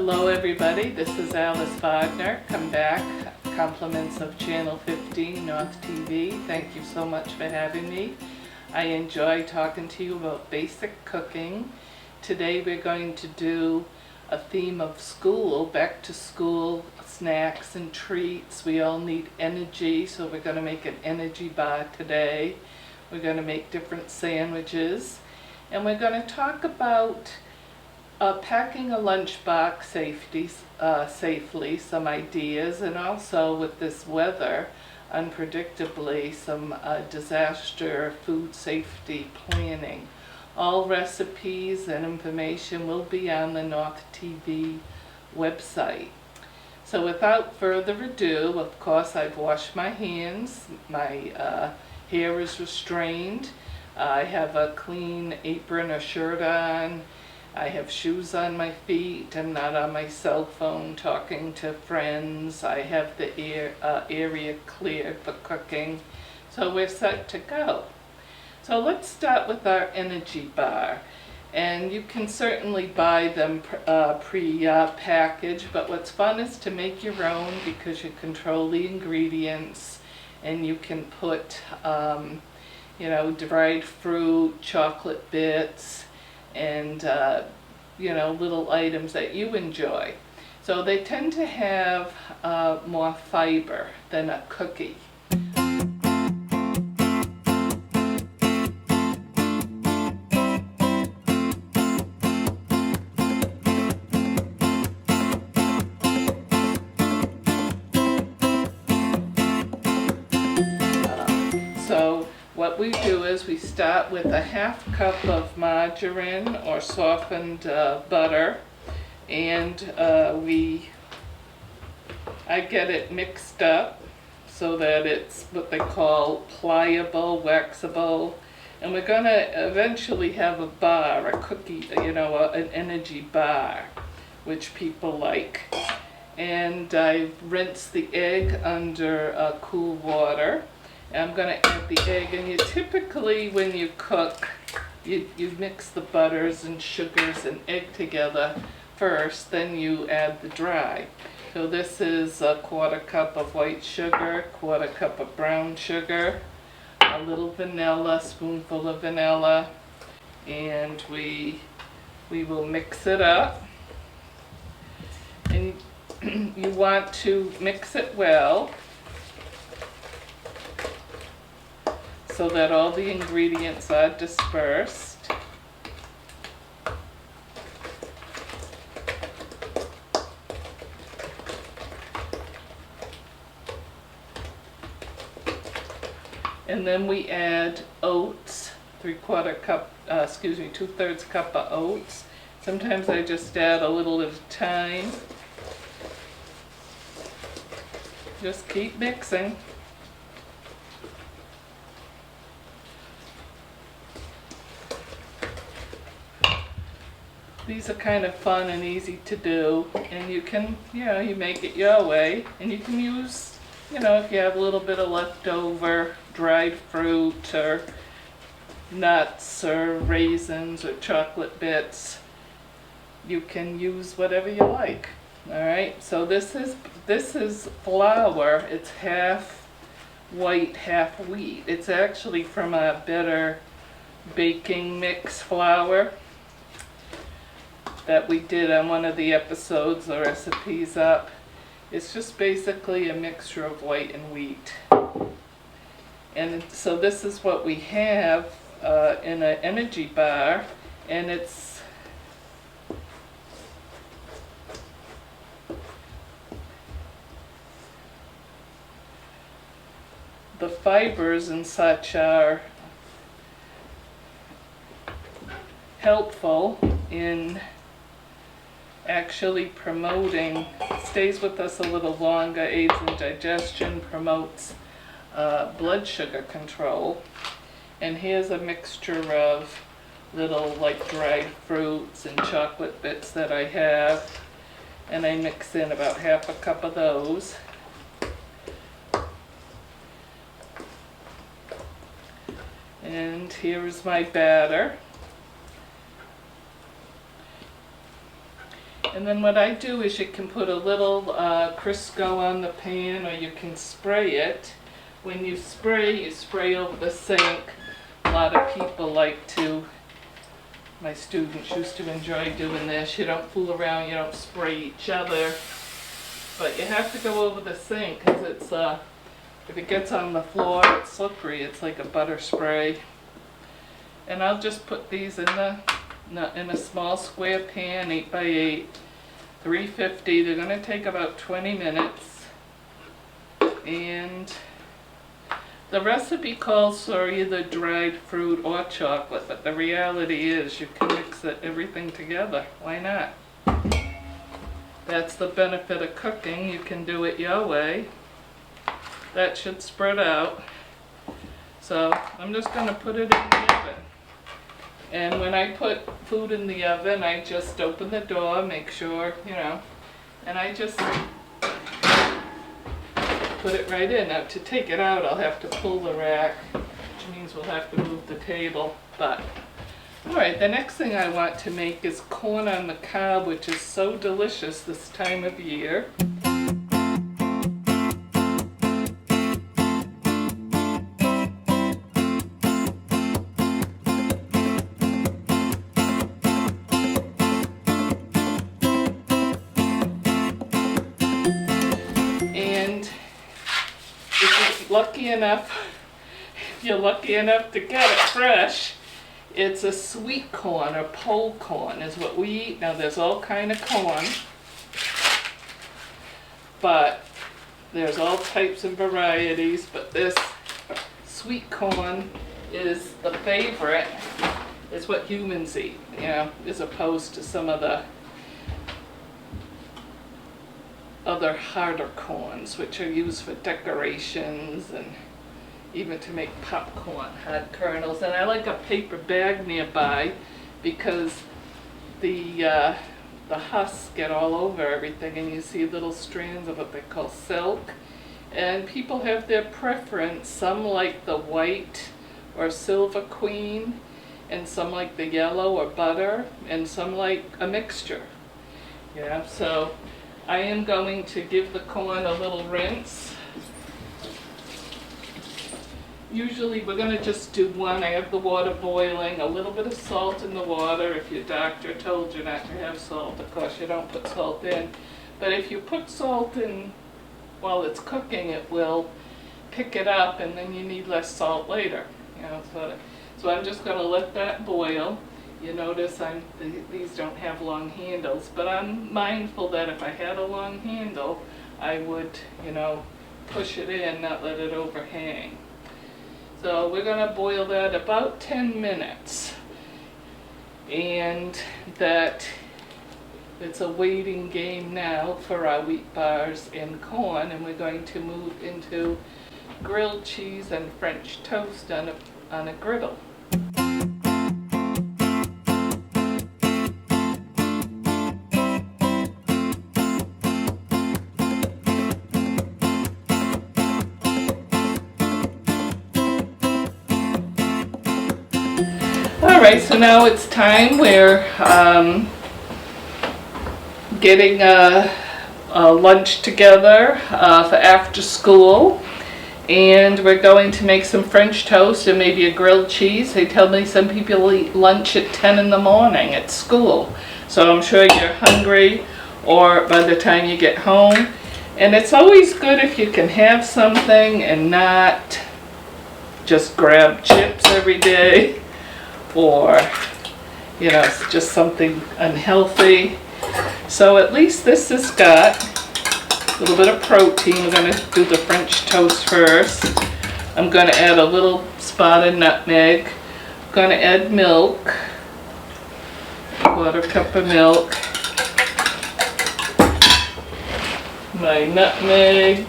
Hello everybody, this is Alice Wagner. Come back, compliments of Channel 15 North TV. Thank you so much for having me. I enjoy talking to you about basic cooking. Today we're going to do a theme of school, back to school snacks and treats. We all need energy, so we're going to make an energy bar today. We're going to make different sandwiches, and we're going to talk about packing a lunchbox safely, some ideas, and also with this weather, unpredictably, some disaster food safety planning. All recipes and information will be on the North TV website. So without further ado, of course I've washed my hands, my hair is restrained, I have a clean apron or shirt on, I have shoes on my feet. I'm not on my cell phone talking to friends. I have the area cleared for cooking. So we're set to go. So let's start with our energy bar. And you can certainly buy them pre-packaged, but what's fun is to make your own because you control the ingredients and you can put dried fruit, chocolate bits, and little items that you enjoy. So they tend to have more fiber than a cookie. So what we do is we start with a half cup of margarine or softened butter, and I get it mixed up so that it's what they call pliable, waxable, and we're going to eventually have a bar, a cookie, an energy bar, which people like. And I rinse the egg under cool water. I'm going to add the egg, and you typically, when you cook, you mix the butters and sugars and egg together first, then you add the dry. So this is a quarter cup of white sugar, quarter cup of brown sugar, a little vanilla, spoonful of vanilla, and we will mix it up. And you want to mix it well, so that all the ingredients are dispersed. And then we add oats, 2/3 cup of oats. Sometimes I just add a little at a time. Just keep mixing. These are kind of fun and easy to do, and you can, you make it your way, and you can use, if you have a little bit of leftover dried fruit or nuts or raisins or chocolate bits, you can use whatever you like. All right, so this is flour. It's half white, half wheat. It's actually from a Better baking mix flour that we did on one of the episodes, the recipes up. It's just basically a mixture of white and wheat. And so this is what we have in an energy bar, and it's the fibers and such are helpful in actually promoting, stays with us a little longer, aids in digestion, promotes blood sugar control. And here's a mixture of little dried fruits and chocolate bits that I have, and I mix in about half a cup of those. And here is my batter. And then what I do is you can put a little Crisco on the pan, or you can spray it. When you spray over the sink. A lot of people like to, my students used to enjoy doing this. You don't fool around, you don't spray each other. But you have to go over the sink because it's, if it gets on the floor, it's slippery. It's like a butter spray. And I'll just put these in a small square pan, 8x8, 350. They're going to take about 20 minutes. And the recipe calls for either dried fruit or chocolate, but the reality is you can mix everything together. Why not? That's the benefit of cooking. You can do it your way. That should spread out. So I'm just going to put it in the oven. And when I put food in the oven, I just open the door, make sure, and I just put it right in. Now to take it out, I'll have to pull the rack, which means we'll have to move the table. But alright, the next thing I want to make is corn on the cob, which is so delicious this time of year. If you're lucky enough to get it fresh, it's a sweet corn, or pole corn is what we eat. Now there's all kind of corn, but there's all types of varieties, but this sweet corn is the favorite. It's what humans eat, as opposed to some of the other harder corns, which are used for decorations and even to make popcorn, hard kernels. And I like a paper bag nearby because the husks get all over everything, and you see little strands of what they call silk. And people have their preference. Some like the white or silver queen, and some like the yellow or butter, and some like a mixture. So I am going to give the corn a little rinse. Usually we're going to just do one. I have the water boiling, a little bit of salt in the water. If your doctor told you not to have salt, of course you don't put salt in. But if you put salt in while it's cooking, it will pick it up, and then you need less salt later. So I'm just going to let that boil. You notice these don't have long handles, but I'm mindful that if I had a long handle, I would, push it in, not let it overhang. So we're going to boil that about 10 minutes. And that it's a waiting game now for our wheat bars and corn, and we're going to move into grilled cheese and French toast on a griddle. Alright, so now it's time. We're getting a lunch together for after school, and we're going to make some French toast and maybe a grilled cheese. They tell me some people eat lunch at 10 in the morning at school, so I'm sure you're hungry or by the time you get home. And it's always good if you can have something and not just grab chips every day, or it's just something unhealthy. So at least this has got a little bit of protein. We're going to do the French toast first. I'm going to add a little spotted nutmeg. I'm going to add milk, a 1/4 cup of milk, my nutmeg,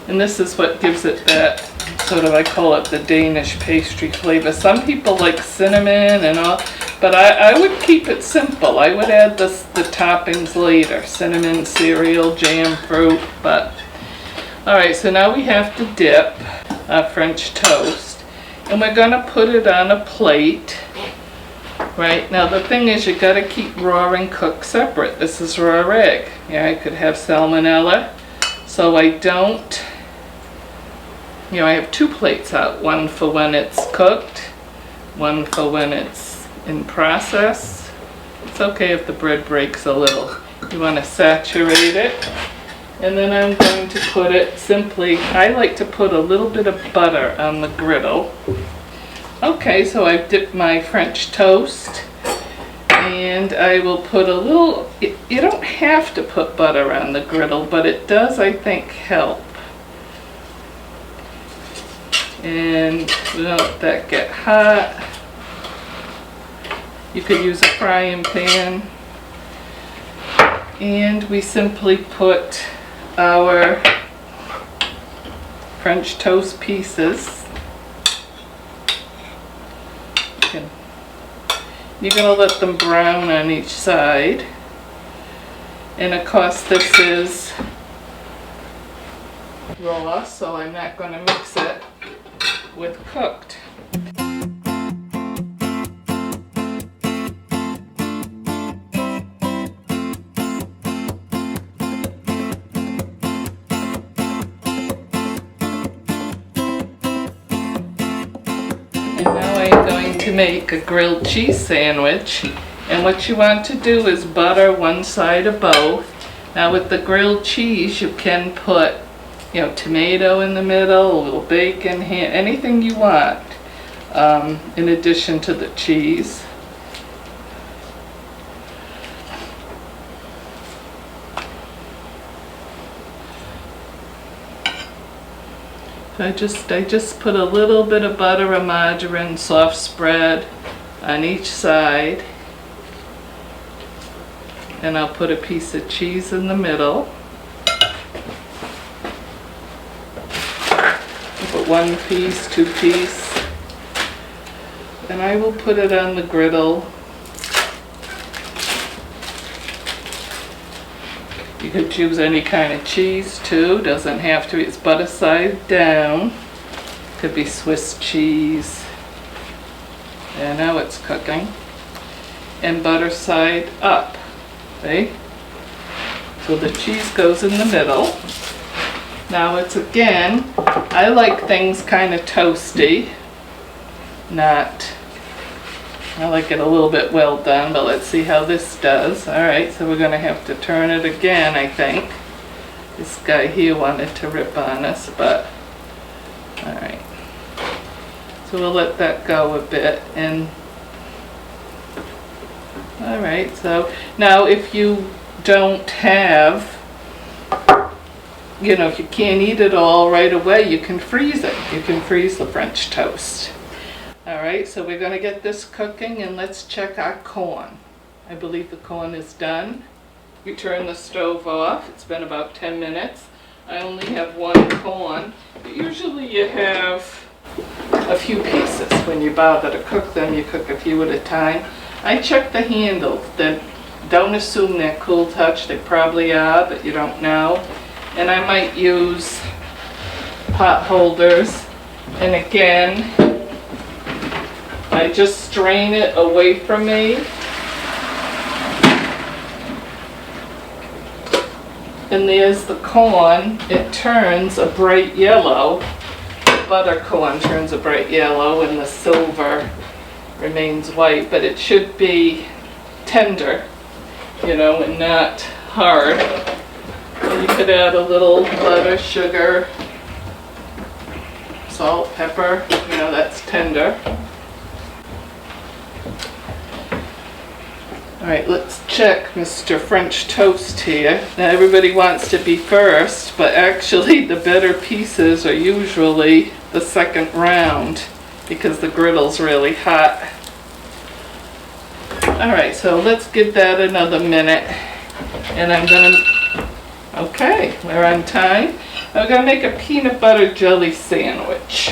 and this is what gives it that sort of, I call it the Danish pastry flavor. Some people like cinnamon and all, but I would keep it simple. I would add the toppings later, cinnamon, cereal, jam, fruit. But alright, so now we have to dip our French toast, and we're going to put it on a plate. Right, now the thing is you gotta keep raw and cooked separate. This is raw egg. Yeah, I could have salmonella. So I don't, I have 2 plates out. One for when it's cooked, one for when it's in process. It's okay if the bread breaks a little. You want to saturate it. And then I'm going to put it simply, I like to put a little bit of butter on the griddle. Okay, so I've dipped my French toast. And I will put a little, you don't have to put butter on the griddle, but it does, I think, help. And we'll let that get hot. You could use a frying pan. And we simply put our French toast pieces. You're going to let them brown on each side. And of course this is raw, so I'm not going to mix it with cooked. And now I'm going to make a grilled cheese sandwich, and what you want to do is butter one side of both. Now with the grilled cheese you can put tomato in the middle, a little bacon, ham, anything you want in addition to the cheese. I just put a little bit of butter or margarine soft spread on each side, and I'll put a piece of cheese in the middle. I'll put 1 piece, 2 piece, and I will put it on the griddle. You could choose any kind of cheese too, doesn't have to be, it's butter side down. Could be Swiss cheese. And now it's cooking. And butter side up, see? So the cheese goes in the middle. Now it's again, I like things kind of toasty, I like it a little bit well done, but let's see how this does. Alright, so we're going to have to turn it again, I think. This guy here wanted to rip on us, but alright. So we'll let that go a bit. And alright, so now if you don't have, if you can't eat it all right away, you can freeze it. You can freeze the French toast. Alright, so we're going to get this cooking, and let's check our corn. I believe the corn is done. We turn the stove off. It's been about 10 minutes. I only have 1 corn. But usually you have a few pieces. When you bother to cook them, you cook a few at a time. I check the handles. Don't assume they're Cool Touch. They probably are, but you don't know. And I might use pot holders. And again, I just strain it away from me. And there's the corn. It turns a bright yellow. The butter corn turns a bright yellow, and the silver remains white, but it should be tender, and not hard. And you could add a little butter, sugar, salt, pepper, that's tender. Alright, let's check Mr. French Toast here. Now everybody wants to be first, but actually the better pieces are usually the second round because the griddle's really hot. Alright, so let's give that another minute. And I'm gonna, okay, we're on time. I'm gonna make a peanut butter jelly sandwich.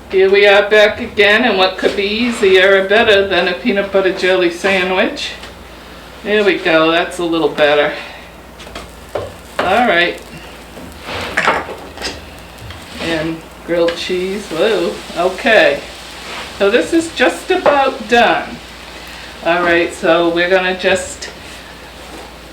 Here we are back again, and what could be easier or better than a peanut butter jelly sandwich? There we go, that's a little better. Alright. And grilled cheese, whoa, okay. So this is just about done. All right, so we're gonna just,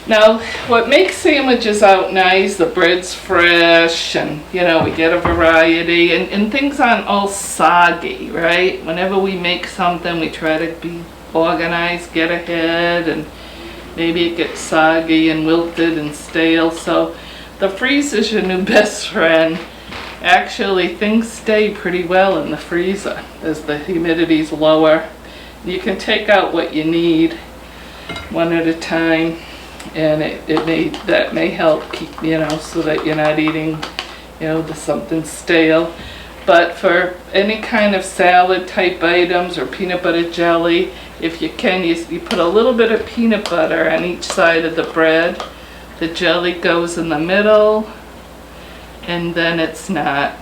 now what makes sandwiches out nice, the bread's fresh and we get a variety and things aren't all soggy, right? Whenever we make something, we try to be organized, get ahead, and maybe it gets soggy and wilted and stale. So the freezer's your new best friend. Actually, things stay pretty well in the freezer as the humidity's lower. You can take out what you need one at a time, and that may help keep, so that you're not eating, something stale. But for any kind of salad type items or peanut butter jelly, if you can, you put a little bit of peanut butter on each side of the bread. The jelly goes in the middle, and then it's not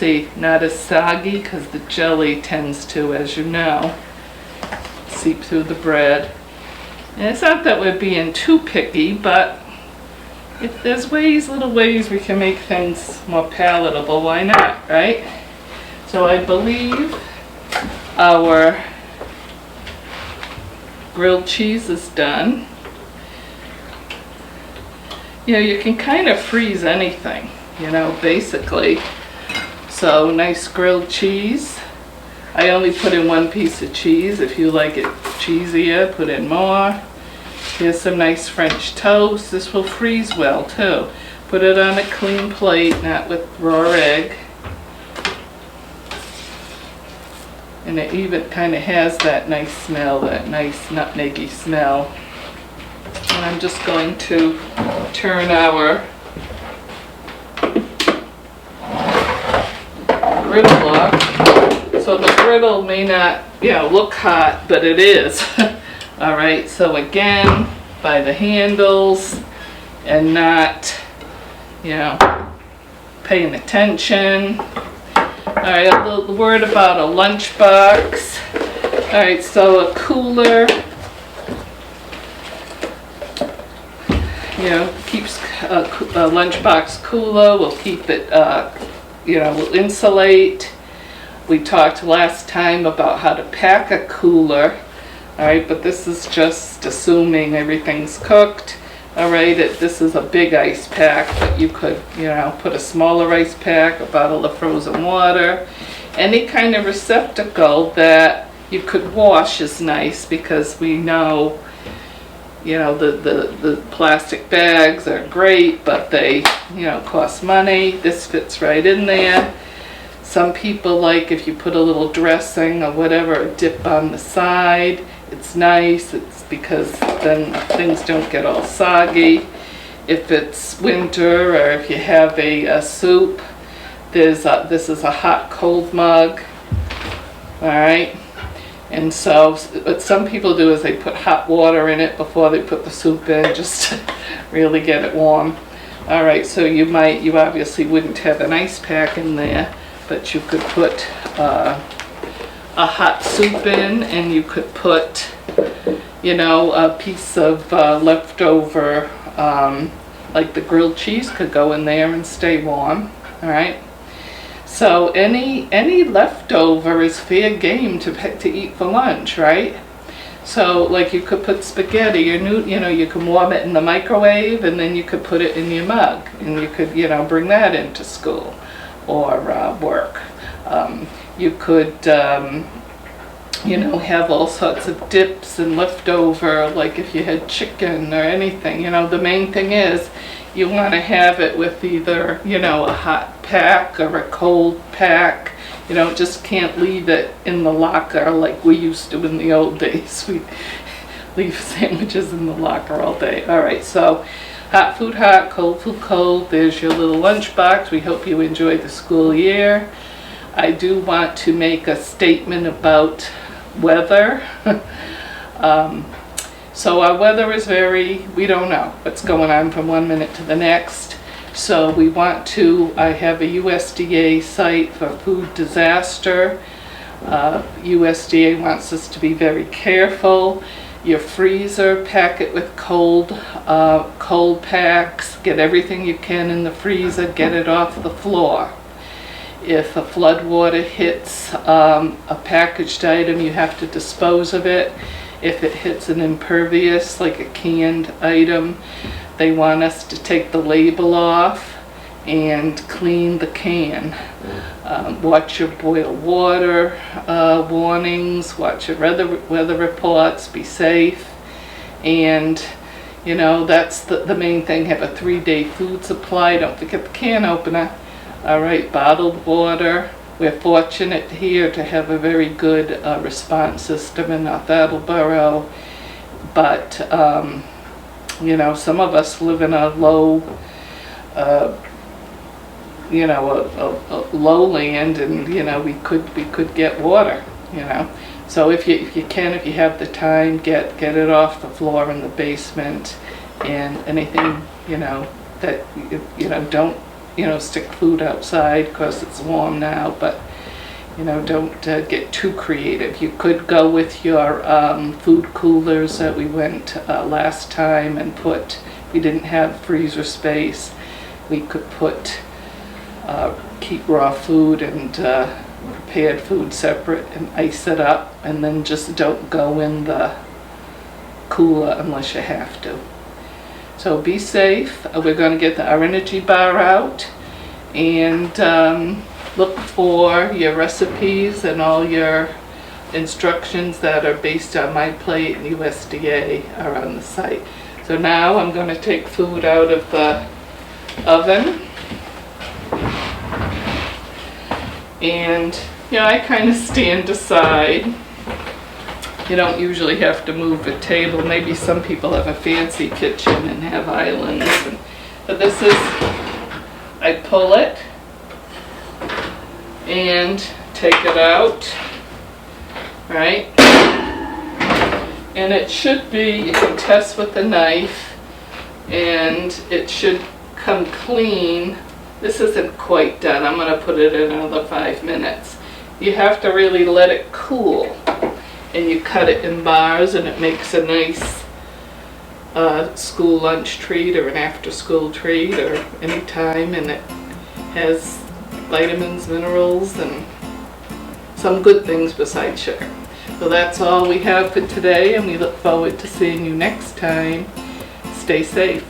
as soggy, because the jelly tends to, as you know, seep through the bread. And it's not that we're being too picky, but if there's little ways we can make things more palatable, why not, right? So I believe our grilled cheese is done. You can kind of freeze anything, basically. So nice grilled cheese. I only put in one piece of cheese. If you like it cheesier, put in more. Here's some nice French toast. This will freeze well too. Put it on a clean plate, not with raw egg. And it even kind of has that nice smell, that nice nutmeggy smell. And I'm just going to turn our griddle up. So the griddle may not, look hot, but it is. All right, so again, by the handles and not, paying attention. All right, a little word about a lunchbox. All right, so a cooler, keeps a lunchbox cooler, will keep it, will insulate. We talked last time about how to pack a cooler, all right, but this is just assuming everything's cooked. All right, this is a big ice pack, but you could, put a smaller ice pack, a bottle of frozen water, any kind of receptacle that you could wash is nice, because we know, the plastic bags are great, but they, cost money. This fits right in there. Some people like if you put a little dressing or whatever, dip on the side. It's nice. It's because then things don't get all soggy. If it's winter or if you have a soup, this is a hot cold mug. All right. And so what some people do is they put hot water in it before they put the soup in, just to really get it warm. All right, so you obviously wouldn't have an ice pack in there, but you could put a hot soup in, and you could put, a piece of leftover, like the grilled cheese could go in there and stay warm. All right. So any leftover is fair game to eat for lunch, right? So like you could put spaghetti, you can warm it in the microwave, and then you could put it in your mug, and you could bring that into school or work. You could have all sorts of dips and leftover, like if you had chicken or anything. The main thing is you want to have it with either, a hot pack or a cold pack. Just can't leave it in the locker like we used to in the old days. We leave sandwiches in the locker all day. All right, so hot food hot, cold food cold. There's your little lunchbox. We hope you enjoy the school year. I do want to make a statement about weather. So our weather is we don't know what's going on from one minute to the next. So we I have a USDA site for food disaster. USDA wants us to be very careful. Your freezer, pack it with cold packs. Get everything you can in the freezer, get it off the floor. If a flood water hits a packaged item, you have to dispose of it. If it hits an impervious, like a canned item, they want us to take the label off and clean the can. Watch your boil water warnings, watch your weather reports, be safe. And you know, that's the main thing. Have a 3-day food supply. Don't forget the can opener. All right, bottled water. We're fortunate here to have a very good response system in North Attleboro, but you know, some of us live in a low, you know, a lowland, and you know, we could get water, you know. So if you have the time, get it off the floor in the basement, and anything, you know, that you know, don't, you know, stick food outside because it's warm now, but you know, don't get too creative. You could go with your food coolers that we went last time and put, we didn't have freezer space, we could put keep raw food and prepared food separate and ice it up, and then just don't go in the cooler unless you have to. So be safe. We're going to get our energy bar out, and look for your recipes and all your instructions that are based on MyPlate and USDA are on the site. So now I'm going to take food out of the oven, and you know, I kind of stand aside. You don't usually have to move a table. Maybe some people have a fancy kitchen and have islands, but this is, I pull it and take it out, right? And it should be, you can test with a knife, and it should come clean. This isn't quite done. I'm going to put it in another 5 minutes. You have to really let it cool, and you cut it in bars, and it makes a nice school lunch treat or an after-school treat or any time, and it has vitamins, minerals, and some good things besides sugar. So that's all we have for today, and we look forward to seeing you next time. Stay safe.